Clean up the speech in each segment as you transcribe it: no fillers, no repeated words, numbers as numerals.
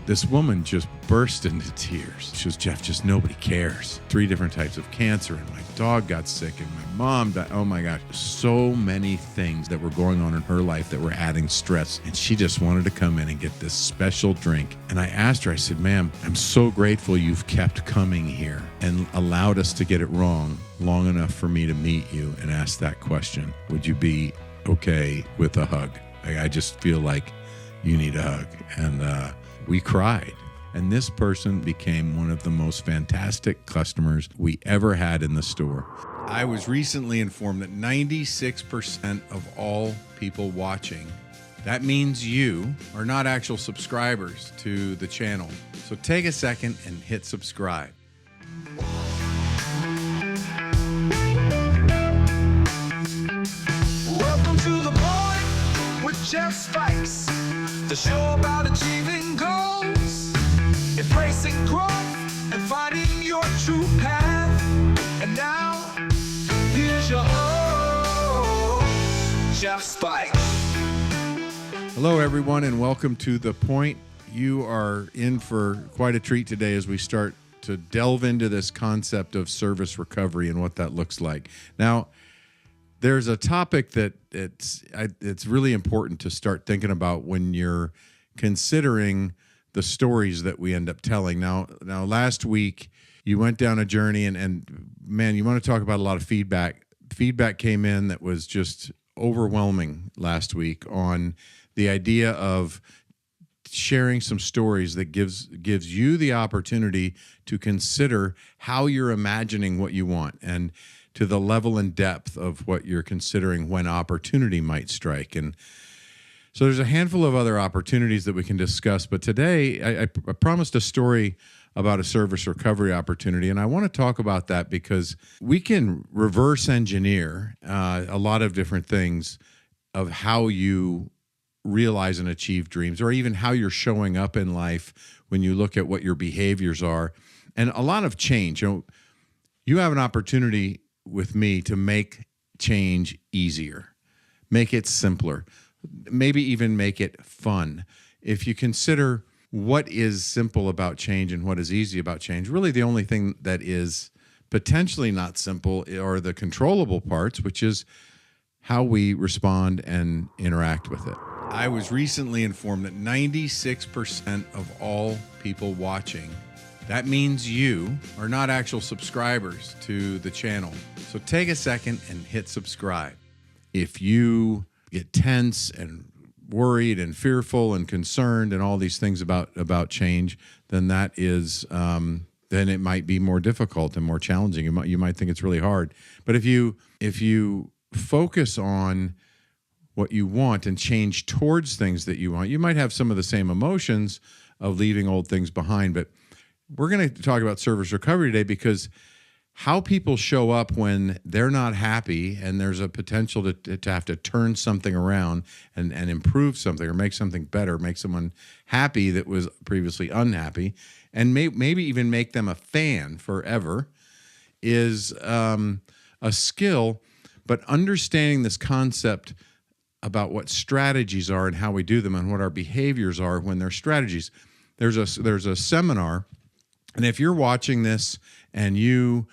This woman just burst into tears. She was, Jeff, just nobody cares. 3 different types of cancer, and my dog got sick, and my mom died. Oh my gosh, so many things that were going on in her life that were adding stress. And she just wanted to come in and get this special drink. And I asked her, I said, ma'am, I'm so grateful you've kept coming here and allowed us to get it wrong long enough for me to meet you and ask that question. Would you be okay with a hug? I just feel like you need a hug. And we cried. And this person became one of the most fantastic customers we ever had in the store. I was recently informed that 96% of all people watching, that means you, are not actual subscribers to the channel. So take a second and hit subscribe. Welcome to The Point with Jeff Spikes, the show about achieving goals, embracing growth, and finding your true path. And now, here's your host, Jeff Spikes. Hello, everyone, and welcome to The Point. You are in for quite a treat today as we start to delve into this concept of service recovery and what that looks like. Now, there's a topic that it's really important to start thinking about when you're considering the stories that we end up telling. Now last week you went down a journey and man, you want to talk about a lot of feedback. Feedback came in that was just overwhelming last week on the idea of sharing some stories that gives you the opportunity to consider how you're imagining what you want and to the level and depth of what you're considering when opportunity might strike. And so there's a handful of other opportunities that we can discuss, but today I promised a story about a service recovery opportunity, and I want to talk about that because we can reverse engineer a lot of different things of how you realize and achieve dreams, or even how you're showing up in life when you look at what your behaviors are. And a lot of change. You have an opportunity with me to make change easier, make it simpler, maybe even make it fun. If you consider what is simple about change and what is easy about change, really the only thing that is potentially not simple are the controllable parts, which is how we respond and interact with it. I was recently informed that 96% of all people watching, that means you, are not actual subscribers to the channel. So take a second and hit subscribe. If you get tense and worried and fearful and concerned and all these things about change, then that is then it might be more difficult and more challenging. You might think it's really hard. But if you focus on what you want and change towards things that you want, you might have some of the same emotions of leaving old things behind. But we're going to talk about service recovery today because how people show up when they're not happy and there's a potential to have to turn something around and improve something or make something better, make someone happy that was previously unhappy, and maybe even make them a fan forever is a skill. But understanding this concept about what strategies are and how we do them and what our behaviors are when they're strategies. There's a seminar. And if you're watching this and you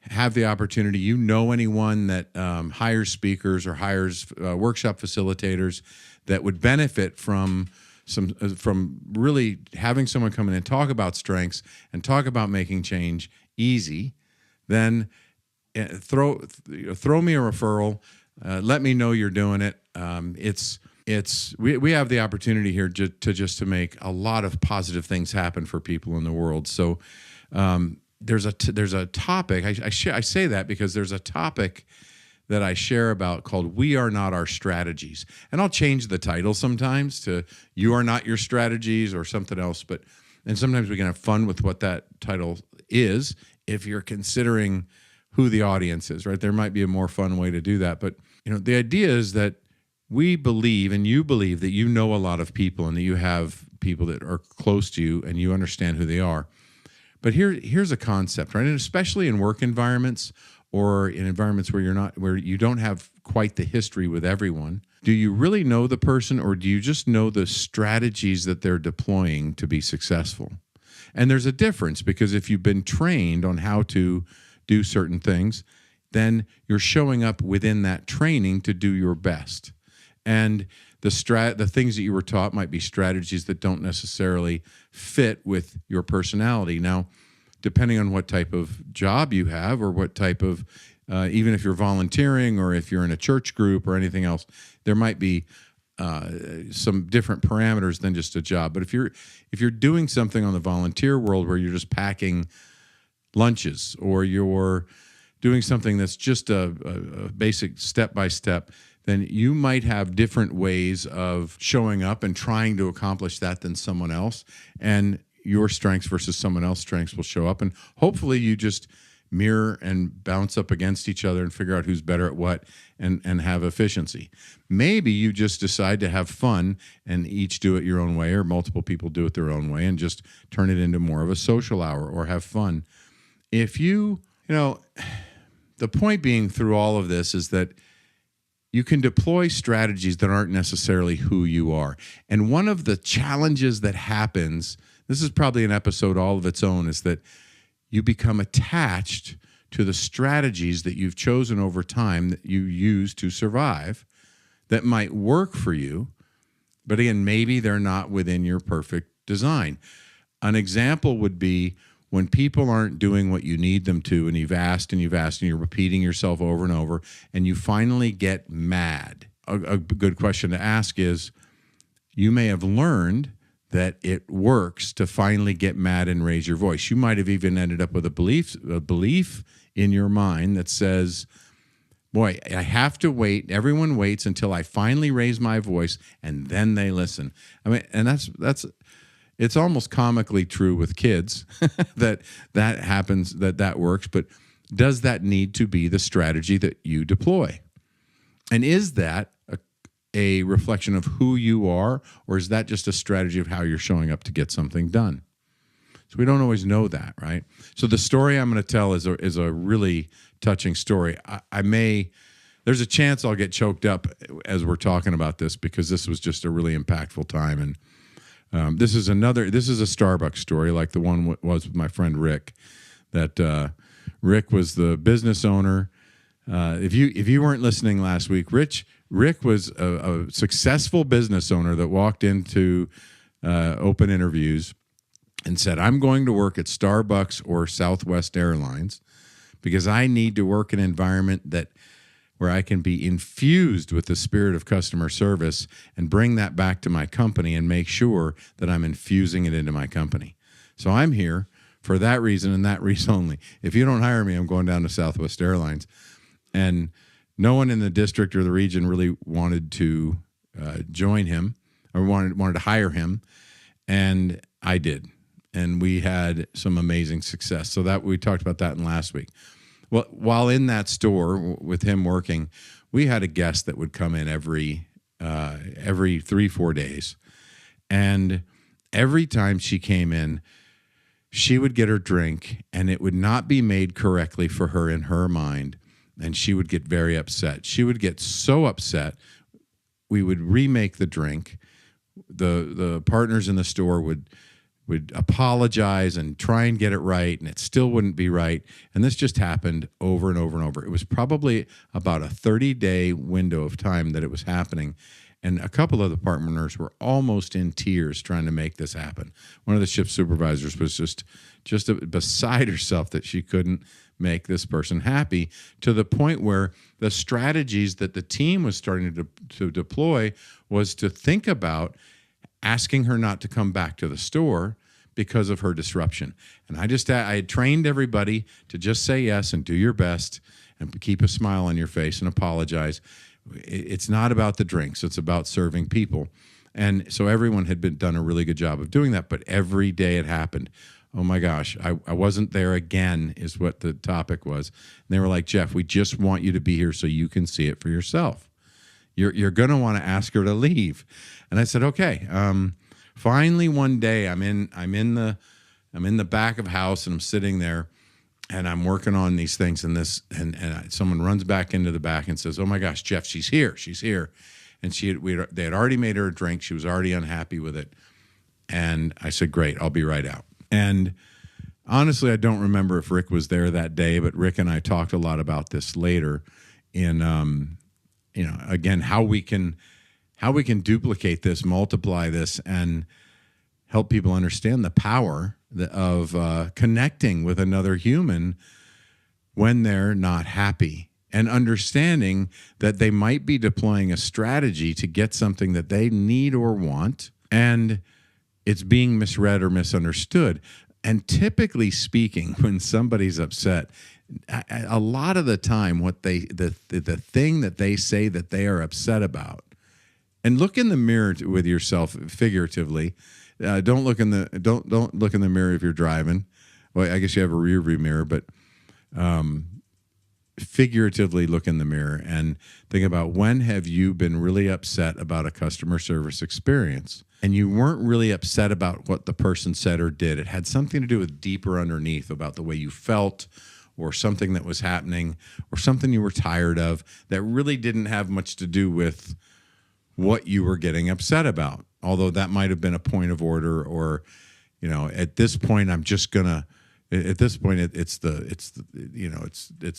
have the opportunity, you know anyone that hires speakers or hires workshop facilitators that would benefit from really having someone come in and talk about strengths and talk about making change easy, then throw me a referral. Let me know you're doing it. We have the opportunity here to make a lot of positive things happen for people in the world. So there's a topic. I say that because there's a topic that I share about called "We Are Not Our Strategies," and I'll change the title sometimes to "You Are Not Your Strategies" or something else. And sometimes we can have fun with what that title is if you're considering who the audience is. Right? There might be a more fun way to do that, but the idea is that we believe, and you believe, that you know a lot of people and that you have people that are close to you and you understand who they are. But here's a concept, right? And especially in work environments or in environments where you don't have quite the history with everyone, do you really know the person, or do you just know the strategies that they're deploying to be successful? And there's a difference, because if you've been trained on how to do certain things, then you're showing up within that training to do your best. And the things that you were taught might be strategies that don't necessarily fit with your personality. Now, depending on what type of job you have, or what type of, even if you're volunteering or if you're in a church group or anything else, there might be some different parameters than just a job. But if you're doing something on the volunteer world where you're just packing lunches, or you're doing something that's just a basic step-by-step, then you might have different ways of showing up and trying to accomplish that than someone else. And your strengths versus someone else's strengths will show up. And hopefully you just mirror and bounce up against each other and figure out who's better at what, and have efficiency. Maybe you just decide to have fun and each do it your own way, or multiple people do it their own way, and just turn it into more of a social hour or have fun. If you know, the point being through all of this is that you can deploy strategies that aren't necessarily who you are. And one of the challenges that happens, this is probably an episode all of its own, is that you become attached to the strategies that you've chosen over time that you use to survive that might work for you. But again, maybe they're not within your perfect design. An example would be when people aren't doing what you need them to, and you've asked and you're repeating yourself over and over, and you finally get mad. A good question to ask is, you may have learned that it works to finally get mad and raise your voice. You might have even ended up with a belief in your mind that says, boy, I have to wait. Everyone waits until I finally raise my voice, and then they listen. I mean, and that's it's almost comically true with kids that happens, that works. But does that need to be the strategy that you deploy? And is that a reflection of who you are, or is that just a strategy of how you're showing up to get something done? So we don't always know that, right? So the story I'm going to tell is a really touching story. There's a chance I'll get choked up as we're talking about this, because this was just a really impactful time. And this is a Starbucks story, like the one was with my friend Rick. That Rick was the business owner. If you weren't listening last week, Rick was a successful business owner that walked into open interviews and said, I'm going to work at Starbucks or Southwest Airlines because I need to work in an environment where I can be infused with the spirit of customer service and bring that back to my company and make sure that I'm infusing it into my company. So I'm here for that reason and that reason only. If you don't hire me, I'm going down to Southwest Airlines. And no one in the district or the region really wanted to join him or wanted to hire him. And I did. And we had some amazing success. So that we talked about that in last week. Well, while in that store with him working, we had a guest that would come in every 3-4 days. And every time she came in, she would get her drink and it would not be made correctly for her in her mind. And she would get very upset. She would get so upset, we would remake the drink. The partners in the store would apologize and try and get it right, and it still wouldn't be right. And this just happened over and over and over. It was probably about a 30-day window of time that it was happening. And a couple of the partners were almost in tears trying to make this happen. One of the shift supervisors was just beside herself that she couldn't make this person happy, to the point where the strategies that the team was starting to deploy was to think about asking her not to come back to the store because of her disruption. And I had trained everybody to just say yes and do your best and keep a smile on your face and apologize. It's not about the drinks. It's about serving people. And so everyone had done a really good job of doing that, but every day it happened. Oh my gosh, I wasn't there again is what the topic was. And they were like, Jeff, we just want you to be here so you can see it for yourself. You're going to want to ask her to leave. And I said, okay. Finally, one day I'm in the back of house and I'm sitting there and I'm working on these things, and someone runs back into the back and says, oh my gosh, Jeff, she's here. And they had already made her a drink. She was already unhappy with it. And I said, great, I'll be right out. And honestly, I don't remember if Rick was there that day, but Rick and I talked a lot about this later in, again, how we can duplicate this, multiply this, and help people understand the power of connecting with another human when they're not happy, and understanding that they might be deploying a strategy to get something that they need or want, and it's being misread or misunderstood. And typically speaking, when somebody's upset, a lot of the time, the thing that they say that they are upset about, and look in the mirror with yourself figuratively. Don't look in the mirror if you're driving. Well, I guess you have a rear view mirror, but figuratively look in the mirror and think about, when have you been really upset about a customer service experience? And you weren't really upset about what the person said or did. It had something to do with deeper underneath, about the way you felt, or something that was happening, or something you were tired of, that really didn't have much to do with what you were getting upset about. Although that might have been a point of order, or, at this point, it's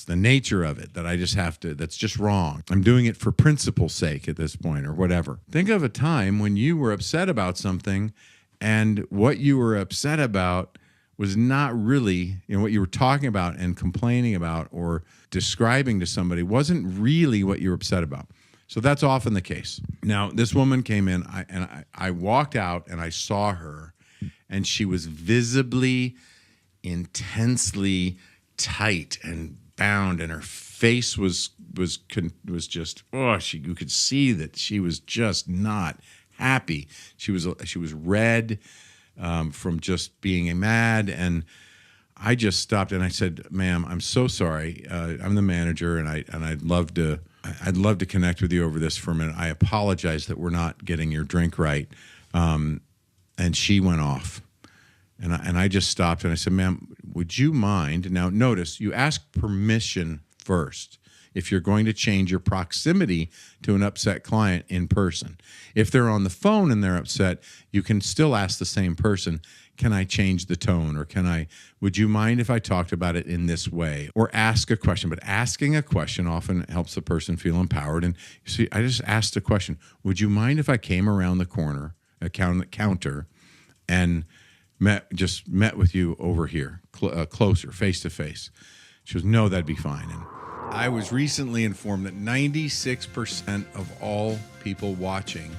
the nature of it that I just have to, that's just wrong. I'm doing it for principle's sake at this point, or whatever. Think of a time when you were upset about something, and what you were upset about was not really, what you were talking about and complaining about or describing to somebody wasn't really what you were upset about. So that's often the case. Now, this woman came in, I walked out and I saw her, and she was visibly, intensely tight and bound, and her face was just, you could see that she was just not happy. She was red from just being mad, and I just stopped and I said, "Ma'am, I'm so sorry. I'm the manager, and I'd love to connect with you over this for a minute. I apologize that we're not getting your drink right." And she went off. And I just stopped and I said, "Ma'am, would you mind?" Now, notice, you ask permission first if you're going to change your proximity to an upset client in person. If they're on the phone and they're upset, you can still ask the same person, "Can I change the tone?" Or would you mind if I talked about it in this way? Or ask a question. But asking a question often helps the person feel empowered. And you see, I just asked a question. "Would you mind if I came around the counter and met with you over here, closer, face to face?" She goes, "No, that'd be fine." And I was recently informed that 96% of all people watching,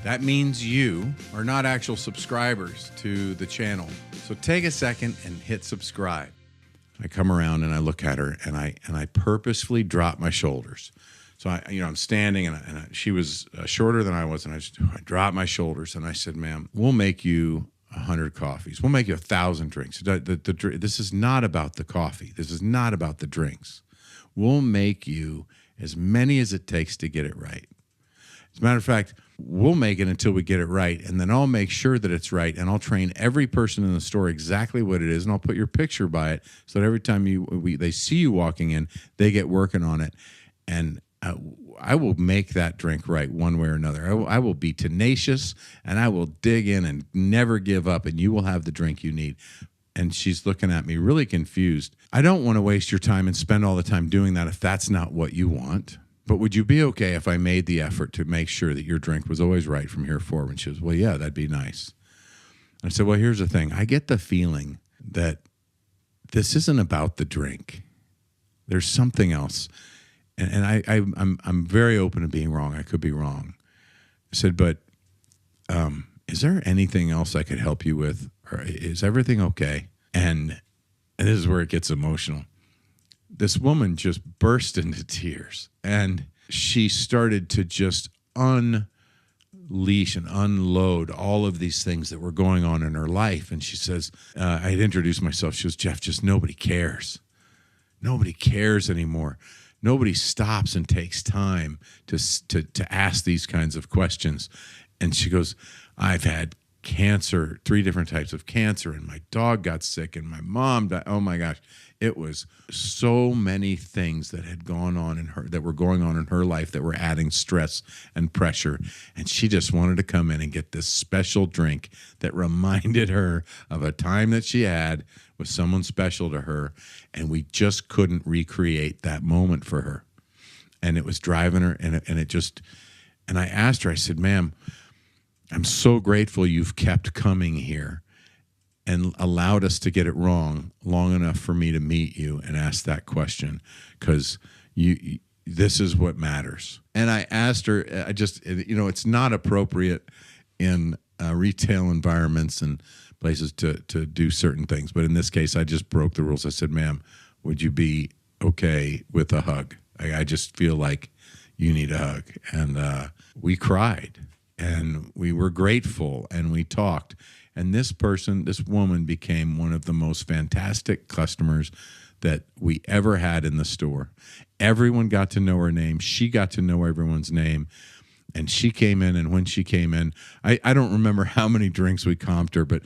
that means you, are not actual subscribers to the channel. So take a second and hit subscribe. I come around and I look at her, and I purposefully drop my shoulders. So I'm standing, and she was shorter than I was, and I dropped my shoulders and I said, "Ma'am, we'll make you 100 coffees. We'll make you 1,000 drinks. This is not about the coffee. This is not about the drinks. We'll make you as many as it takes to get it right. As a matter of fact, we'll make it until we get it right, and then I'll make sure that it's right, and I'll train every person in the store exactly what it is, and I'll put your picture by it so that every time they see you walking in, they get working on it, and I will make that drink right one way or another. I will be tenacious, and I will dig in and never give up, and you will have the drink you need." And she's looking at me really confused. I don't want to waste your time and spend all the time doing that if that's not what you want. But would you be okay if I made the effort to make sure that your drink was always right from here forward? And she goes, "Well, yeah, that'd be nice." I said, "Well, here's the thing. I get the feeling that this isn't about the drink. There's something else. And I'm very open to being wrong. I could be wrong." I said, "But is there anything else I could help you with? Or is everything okay?" And this is where it gets emotional. This woman just burst into tears, and she started to just unleash and unload all of these things that were going on in her life. And she says, I had introduced myself. She goes, "Jeff, just nobody cares. Nobody cares anymore. Nobody stops and takes time to ask these kinds of questions." And she goes, "I've had cancer, 3 different types of cancer, and my dog got sick, and my mom died. Oh my gosh. It was so many things that had gone on in her, that were going on in her life, that were adding stress and pressure. And she just wanted to come in and get this special drink that reminded her of a time that she had with someone special to her. And we just couldn't recreate that moment for her. And it was driving her, and I asked her, I said, ma'am, I'm so grateful you've kept coming here and allowed us to get it wrong long enough for me to meet you and ask that question, because this is what matters. And I asked her, it's not appropriate in retail environments and places to do certain things. But in this case, I just broke the rules. I said, ma'am, would you be okay with a hug? I just feel like you need a hug. And we cried, and we were grateful, and we talked. And this woman became one of the most fantastic customers that we ever had in the store. Everyone got to know her name. She got to know everyone's name. And she came in, and when she came in, I don't remember how many drinks we comped her, but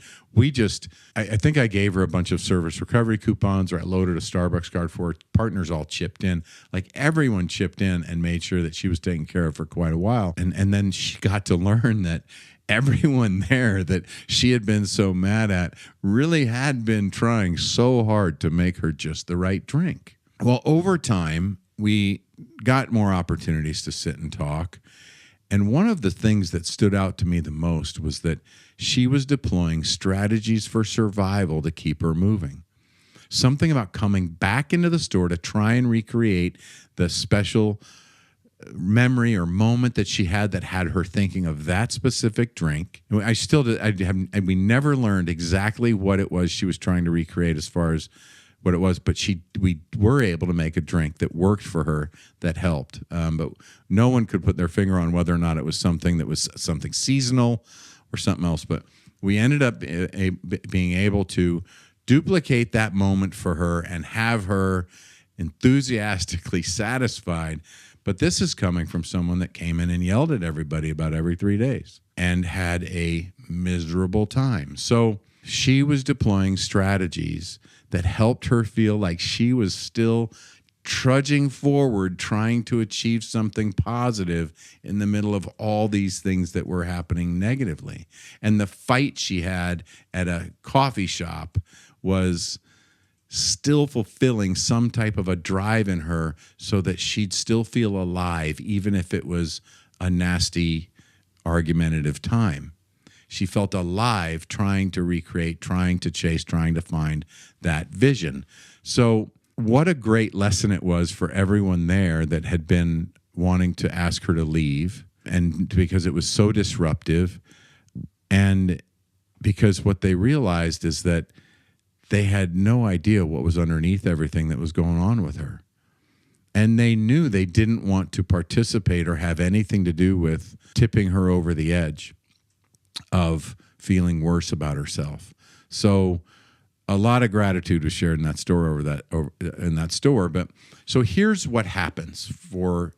I think I gave her a bunch of service recovery coupons, or I loaded a Starbucks card for her. Partners all chipped in. Like, everyone chipped in and made sure that she was taken care of for quite a while. And then she got to learn that everyone there that she had been so mad at really had been trying so hard to make her just the right drink. Well, over time, we got more opportunities to sit and talk. And one of the things that stood out to me the most was that she was deploying strategies for survival to keep her moving. Something about coming back into the store to try and recreate the special memory or moment that she had that had her thinking of that specific drink. We never learned exactly what it was she was trying to recreate as far as what it was, but we were able to make a drink that worked for her, that helped. But no one could put their finger on whether or not it was something that was something seasonal or something else. But we ended up being able to duplicate that moment for her and have her enthusiastically satisfied. But this is coming from someone that came in and yelled at everybody about every 3 days and had a miserable time. So she was deploying strategies that helped her feel like she was still trudging forward, trying to achieve something positive in the middle of all these things that were happening negatively. And the fight she had at a coffee shop was still fulfilling some type of a drive in her so that she'd still feel alive, even if it was a nasty, argumentative time. She felt alive, trying to recreate, trying to chase, trying to find that vision. So what a great lesson it was for everyone there that had been wanting to ask her to leave, and because it was so disruptive, and because what they realized is that they had no idea what was underneath everything that was going on with her. And they knew they didn't want to participate or have anything to do with tipping her over the edge of feeling worse about herself. So a lot of gratitude was shared in that store But so here's what happens for,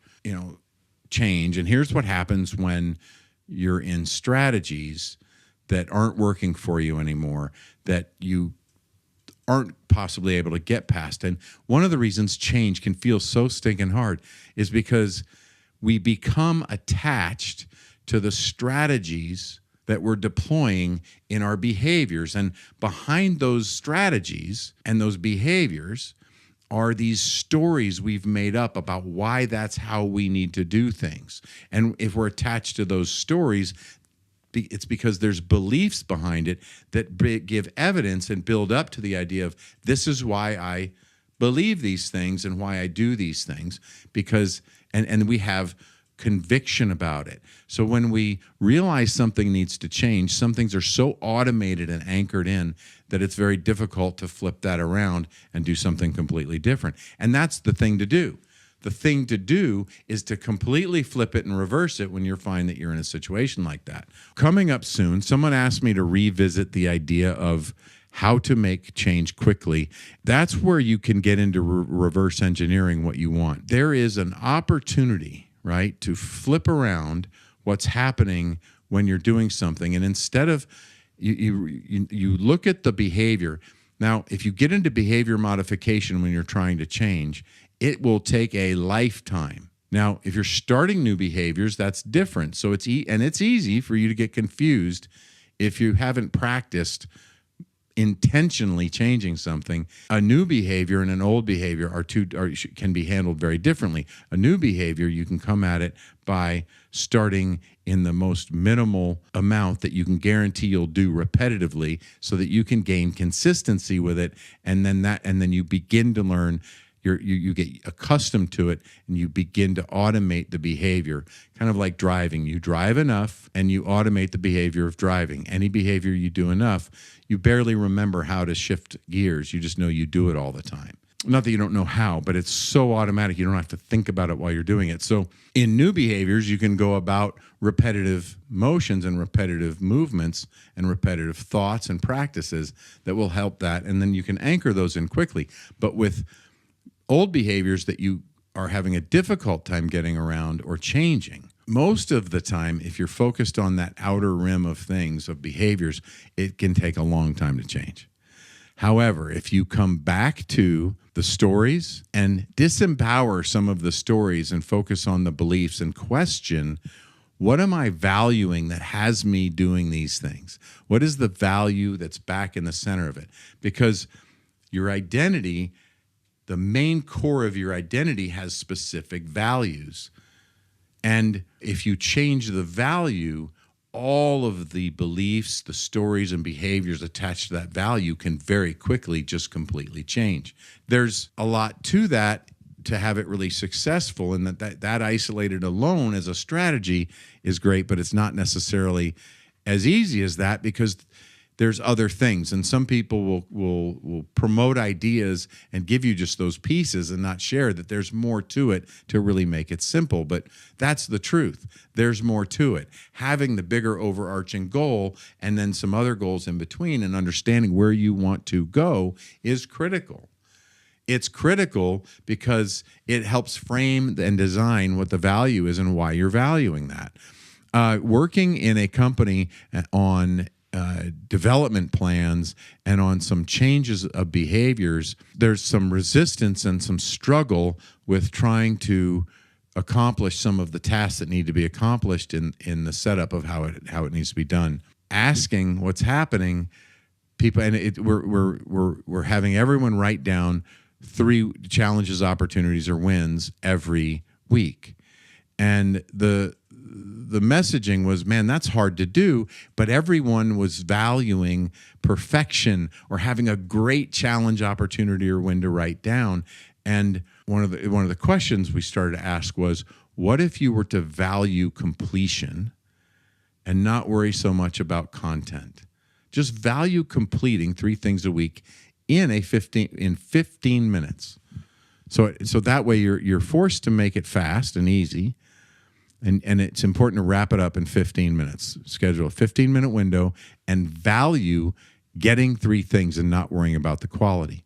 change. And here's what happens when you're in strategies that aren't working for you anymore, that you aren't possibly able to get past. And one of the reasons change can feel so stinking hard is because we become attached to the strategies that we're deploying in our behaviors. And behind those strategies and those behaviors are these stories we've made up about why that's how we need to do things. And if we're attached to those stories, it's because there's beliefs behind it that give evidence and build up to the idea of this is why I believe these things and why I do these things, because and we have conviction about it. So when we realize something needs to change, some things are so automated and anchored in that it's very difficult to flip that around and do something completely different. And that's the thing to do. The thing to do is to completely flip it and reverse it when you find that you're in a situation like that. Coming up soon, someone asked me to revisit the idea of how to make change quickly. That's where you can get into reverse engineering what you want. There is an opportunity, right, to flip around what's happening when you're doing something. And instead of you look at the behavior. Now, if you get into behavior modification when you're trying to change, it will take a lifetime. Now, if you're starting new behaviors, that's different. So it's easy for you to get confused if you haven't practiced intentionally changing something. A new behavior and an old behavior can be handled very differently. A new behavior, you can come at it by starting in the most minimal amount that you can guarantee you'll do repetitively, so that you can gain consistency with it, and then you begin to learn. You get accustomed to it, and you begin to automate the behavior, kind of like driving. You drive enough and you automate the behavior of driving. Any behavior you do enough, you barely remember how to shift gears. You just know you do it all the time. Not that you don't know how, but it's so automatic you don't have to think about it while you're doing it. So in new behaviors, you can go about repetitive motions and repetitive movements and repetitive thoughts and practices that will help that, and then you can anchor those in quickly. But with old behaviors that you are having a difficult time getting around or changing, most of the time, if you're focused on that outer rim of things, of behaviors, it can take a long time to change. However, if you come back to the stories and disempower some of the stories and focus on the beliefs and question, what am I valuing that has me doing these things? What is the value that's back in the center of it? Because your identity, the main core of your identity, has specific values. And if you change the value, all of the beliefs, the stories, and behaviors attached to that value can very quickly just completely change. There's a lot to that to have it really successful, and that isolated alone as a strategy is great, but it's not necessarily as easy as that, because there's other things. And some people will promote ideas and give you just those pieces and not share that there's more to it to really make it simple. But that's the truth. There's more to it. Having the bigger overarching goal and then some other goals in between and understanding where you want to go is critical. It's critical because it helps frame and design what the value is and why you're valuing that. Working in a company on development plans and on some changes of behaviors, there's some resistance and some struggle with trying to accomplish some of the tasks that need to be accomplished in the setup of how it needs to be done. Asking what's happening, people, and we're having everyone write down 3 challenges, opportunities, or wins every week, and the messaging was, man, that's hard to do, but everyone was valuing perfection or having a great challenge, opportunity, or win to write down. And one of the questions we started to ask was, what if you were to value completion and not worry so much about content? Just value completing 3 things a week in 15 minutes. So that way you're forced to make it fast and easy. And it's important to wrap it up in 15 minutes. Schedule a 15-minute window and value getting 3 things and not worrying about the quality.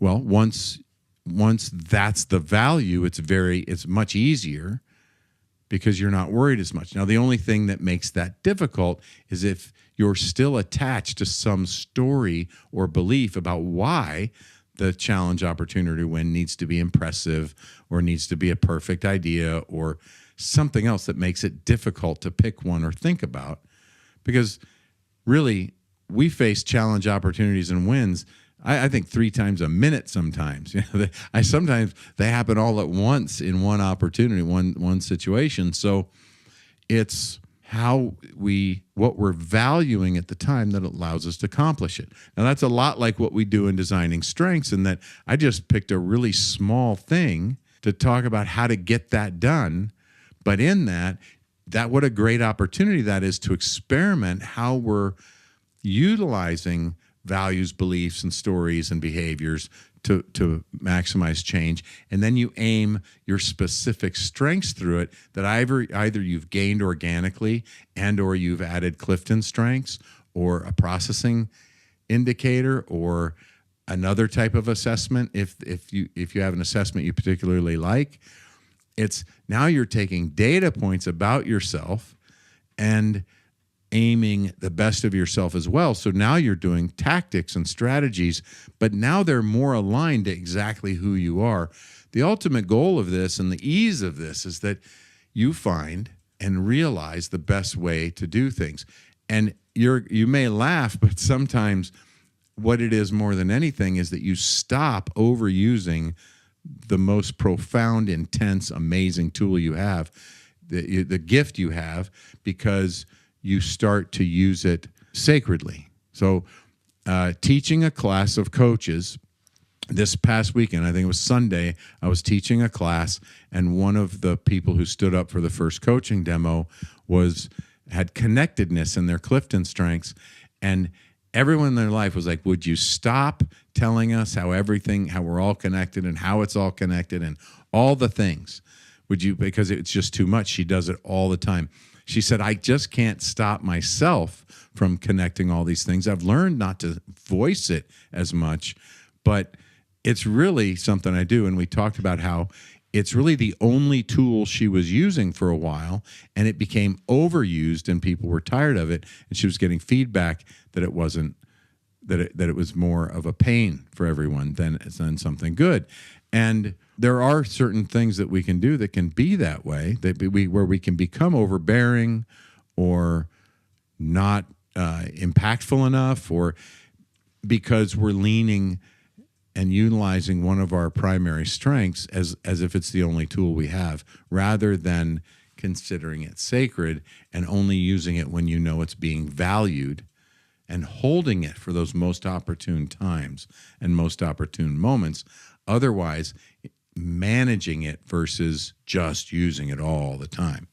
Well, once that's the value, it's much easier because you're not worried as much. Now, the only thing that makes that difficult is if you're still attached to some story or belief about why the challenge, opportunity, win needs to be impressive or needs to be a perfect idea or something else that makes it difficult to pick one or think about. Because really, we face challenge, opportunities, and wins, I think 3 times a minute sometimes. Sometimes they happen all at once in one opportunity, one situation. So it's what we're valuing at the time that allows us to accomplish it. Now, that's a lot like what we do in designing strengths, in that I just picked a really small thing to talk about how to get that done. But in that what a great opportunity that is to experiment how we're utilizing values, beliefs, and stories and behaviors to maximize change. And then you aim your specific strengths through it that either you've gained organically and or you've added Clifton strengths or a processing indicator or another type of assessment. If you have an assessment you particularly like, it's now you're taking data points about yourself and aiming the best of yourself as well. So now you're doing tactics and strategies, but now they're more aligned to exactly who you are. The ultimate goal of this and the ease of this is that you find and realize the best way to do things. And you may laugh, but sometimes what it is more than anything is that you stop overusing the most profound, intense, amazing tool you have, the gift you have, because you start to use it sacredly. So teaching a class of coaches this past weekend, I think it was Sunday, I was teaching a class, and one of the people who stood up for the first coaching demo had connectedness in their Clifton strengths, and everyone in their life was like, would you stop telling us how we're all connected and how it's all connected and all the things? Would you, because it's just too much. She does it all the time. She said, I just can't stop myself from connecting all these things. I've learned not to voice it as much, but it's really something I do. And we talked about how it's really the only tool she was using for a while, and it became overused and people were tired of it. And she was getting feedback that it wasn't, that it was more of a pain for everyone than something good. And there are certain things that we can do that can be that way, where we can become overbearing or not impactful enough, or because we're leaning and utilizing one of our primary strengths as if it's the only tool we have, rather than considering it sacred and only using it when you know it's being valued, and holding it for those most opportune times and most opportune moments. Otherwise, managing it versus just using it all the time.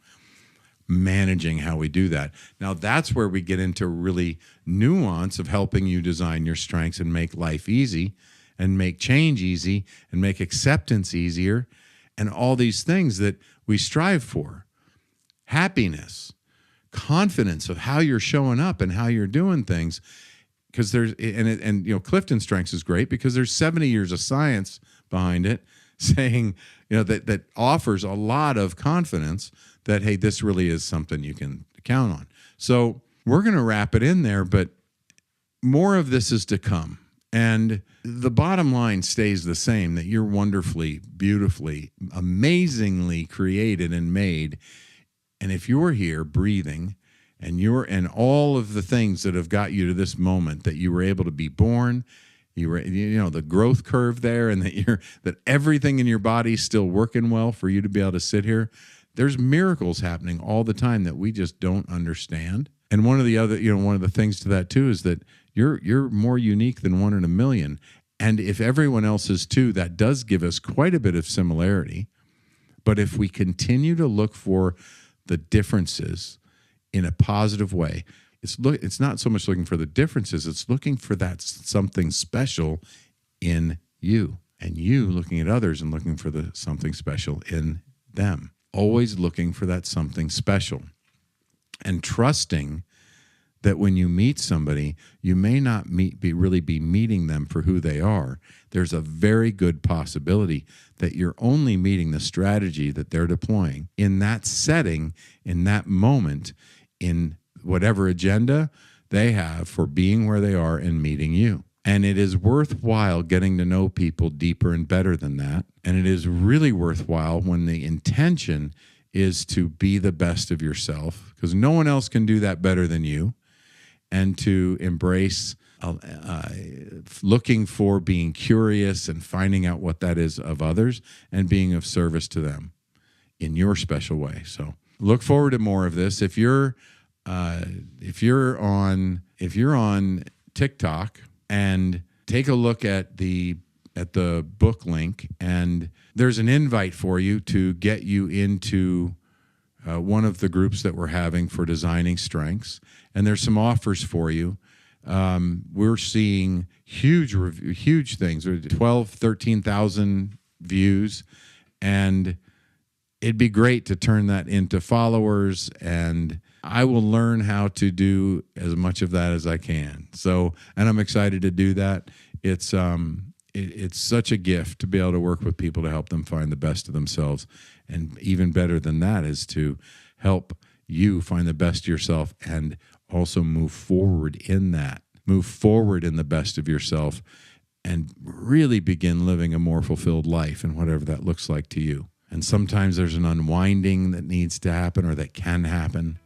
Managing how we do that. Now, that's where we get into really nuance of helping you design your strengths and make life easy and make change easy and make acceptance easier and all these things that we strive for. Happiness, confidence of how you're showing up and how you're doing things. Because Clifton Strengths is great because there's 70 years of science behind it saying, that offers a lot of confidence that, hey, this really is something you can count on. So we're going to wrap it in there, but more of this is to come. And the bottom line stays the same, that you're wonderfully, beautifully, amazingly created and made. And if you're here breathing and all of the things that have got you to this moment, that you were able to be born, the growth curve there, and that everything in your body is still working well for you to be able to sit here. There's miracles happening all the time that we just don't understand. And one of the things to that too is that you're more unique than one in a million. And if everyone else is too, that does give us quite a bit of similarity. But if we continue to look for the differences in a positive way, it's not so much looking for the differences, it's looking for that something special in you, and you looking at others and looking for the something special in them. Always looking for that something special, and trusting that when you meet somebody, you may not really be meeting them for who they are. There's a very good possibility that you're only meeting the strategy that they're deploying in that setting, in that moment, in whatever agenda they have for being where they are and meeting you. And it is worthwhile getting to know people deeper and better than that. And it is really worthwhile when the intention is to be the best of yourself, because no one else can do that better than you, and to embrace looking for being curious and finding out what that is of others and being of service to them in your special way. So look forward to more of this. If you're on TikTok, and take a look at the book link, and there's an invite for you to get you into one of the groups that we're having for designing strengths, and there's some offers for you. We're seeing huge things, 13,000 views, and it'd be great to turn that into followers, and I will learn how to do as much of that as I can. So, and I'm excited to do that. It's such a gift to be able to work with people to help them find the best of themselves. And even better than that is to help you find the best of yourself and also move forward in that. Move forward in the best of yourself and really begin living a more fulfilled life and whatever that looks like to you. And sometimes there's an unwinding that needs to happen or that can happen.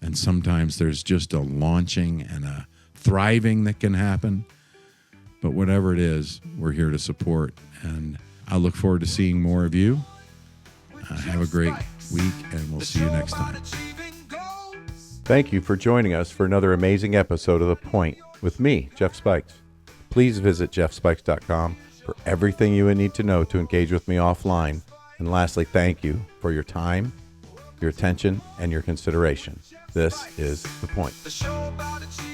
And sometimes there's just a launching and a thriving that can happen. But whatever it is, we're here to support. And I look forward to seeing more of you. Have a great week, and we'll see you next time. Thank you for joining us for another amazing episode of The Point with me, Jeff Spikes. Please visit jeffspikes.com for everything you would need to know to engage with me offline. And lastly, thank you for your time, your attention, and your consideration. This is The Point.